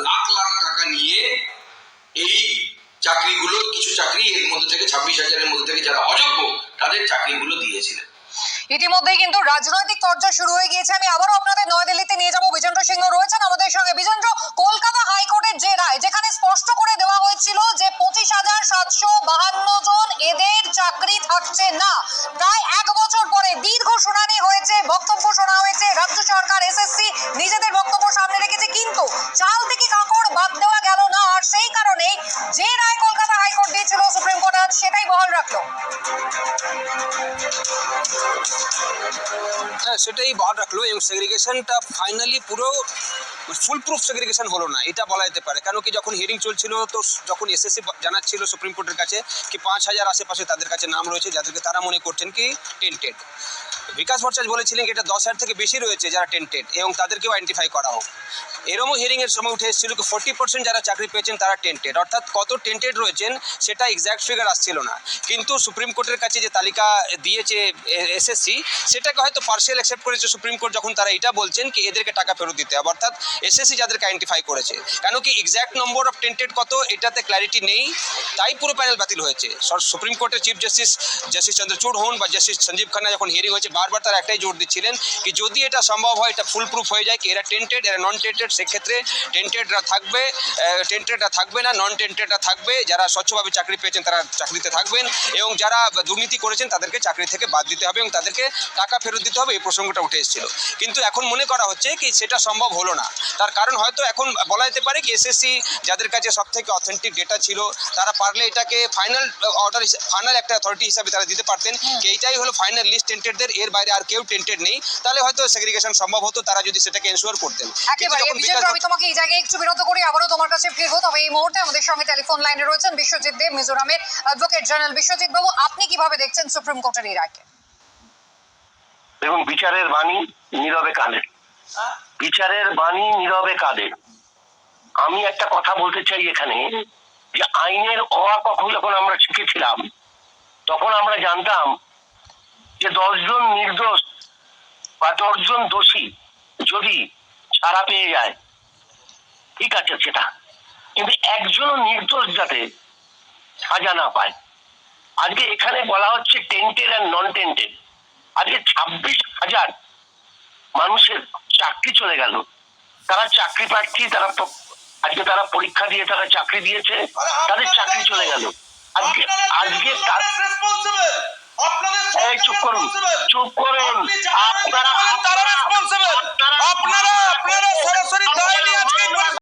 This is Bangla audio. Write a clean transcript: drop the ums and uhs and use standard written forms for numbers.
লাখ লাখ টাকা নিয়ে এই চাকরিগুলো, কিছু চাকরি এর মধ্যে থেকে 26,000-এর মধ্যে থেকে যারা অযোগ্য তাদের চাকরিগুলো দিয়েছিলেন। ইতিমধ্যেই কিন্তু রাজনৈতিক চর্চা শুরু হয়ে গিয়েছে। আমি আবারও আপনাদের নয়াদিল্লিতে নিয়ে যাব। বিজেন্দ্র সিংহ রয়েছেন আমাদের সঙ্গে। বিজেন্দ্র, কলকাতা হাইকোর্টের যে রায়, যেখানে স্পষ্ট করে দেওয়া হয়েছিল যে 25,752 জন এদের চাকরি থাকছে না, প্রায় 1 বছর পরে দীর্ঘ শুনানি হয়েছে, বক্তব্য শোনা হয়েছে, রাজ্য সরকার, এসএসসি নিজেদের বক্তব্য সামনে রেখেছে, কিন্তু চাল থেকে কাঁকড় বাদ দেওয়া গেল না। আর সেই কারণেই যে রায় কলকাতা হাইকোর্ট দিয়েছিল সুপ্রিম কোর্ট আজ সেটাই বহাল রাখলো। হ্যাঁ, সেটাই বহাল রাখলো এবং সেগ্রিগেশনটা ফাইনালি পুরো ফুল প্রুফ সেগ্রিগেশন হলো না এটা বলা যেতে পারে। কেন কি যখন হিয়ারিং চলছিল, তো যখন এসএসসি জানাচ্ছিল সুপ্রিম কোর্টের কাছে কি 5,000 আশেপাশে তাদের কাছে নাম রয়েছে যাদেরকে তারা মনে করছেন কি টেন্টেড। বিকাশ ভট্টাচার্য বলেছিলেন কি এটা 10,000 থেকে বেশি রয়েছে যারা টেন্টেড এবং তাদেরকেও আইডেন্টিফাই করা হোক। এরমও হিয়ারিংয়ের সময় উঠে এসেছিল কি 40% যারা চাকরি পেয়েছেন তারা টেন্টেড, অর্থাৎ কত টেন্টেড রয়েছেন সেটা এক্স্যাক্ট ফিগার আসছিল না। কিন্তু সুপ্রিম কোর্টের কাছে যে তালিকা দিয়েছে এসএসসি, সেটাকে হয়তো পার্সিয়াল অ্যাকসেপ্ট করেছে সুপ্রিম কোর্ট, যখন তারা এটা বলছেন কি এদেরকে টাকা ফেরত দিতে হবে, অর্থাৎ এসএসসি যাদেরকে আইডেন্টিফাই করেছে। কেন কি এক্স্যাক্ট নম্বর অফ টেন্টেড কত এটাতে ক্ল্যারিটি নেই, তাই পুরো প্যানেল বাতিল হয়েছে। সুপ্রিম কোর্টের চিফ জাস্টিস চন্দ্রচূড় হন বা জাস্টিস সঞ্জীব খান্না যখন হিয়ারিং হয়েছে, বারবার তারা একটাই জোর দিচ্ছিলেন কি যদি এটা সম্ভব হয়, এটা ফুল প্রুফ হয়ে যায় কি এরা টেন্টেড, এরা নন টেন্টেড, সেক্ষেত্রে টেন্টেডরা থাকবে না, নন টেন্টেডরা থাকবে। যারা স্বচ্ছভাবে চাকরি পেয়েছেন তারা চাকরিতে থাকবেন এবং যারা দুর্নীতি করেছেন তাদেরকে চাকরি থেকে বাদ দিতে হবে এবং তাদেরকে টাকা ফেরত দিতে হবে। এই প্রসঙ্গটা উঠে এসেছিল, কিন্তু এখন মনে করা হচ্ছে কি সেটা সম্ভব হলো না। তার কারণ হয়তো এখন বলা যেতে পারে কি এসএসসি যাদের কাছে সব থেকে অথেন্টিক ডেটা ছিল তারা পারলে এটাকে ফাইনাল একটা অথরিটি হিসাবে তারা দিতে পারতেন কি এইটাই হলো ফাইনাল লিস্ট টেন্টেডদের, এর বাইরে আর কেউ টেন্টেড নেই, তাহলে হয়তো সেগ্রিগেশন সম্ভব হতো, তারা যদি সেটাকে এনশিওর করতেন। একেবারে বিজেন্দ্র, আমি তোমাকে এই জায়গায় একটু বিরত করি, আবারও তোমার কাছে ফিরবো। তবে এই মুহূর্তে আমাদের সঙ্গে টেলিফোন লাইনে রয়েছেন বিশ্বজিৎ দেব, মিজোরামের অ্যাডভোকেট জেনারেল। বিশ্বজিৎ বাবু, আপনি কিভাবে দেখছেন সুপ্রিম কোর্টের এই রায়কে? এবং বিচারের বাণী নীরবে কাঁদে, বিচারের বাণী নীরবে কাঁদে। আমি একটা কথা বলতে চাই এখানে, যে আইনের অ আ ক খ যখন আমরা শিখেছিলাম তখন আমরা জানতাম যে 10 জন নির্দোষ বা 10 জন দোষী যদি ছাড়া পেয়ে যায় ঠিক আছে সেটা, কিন্তু একজন নির্দোষ যাতে সাজা না পায়। আজকে এখানে বলা হচ্ছে টেন্টেড আর নন টেন্টেড। আজকে 26,000 মানুষের চাকরি চলে গেল, তারা চাকরি প্রার্থী, আজকে তারা পরীক্ষা দিয়ে তারা চাকরি দিয়েছে, তাদের চাকরি চলে গেল। আজকে চুপ করুন, আপনারা সরাসরি দায়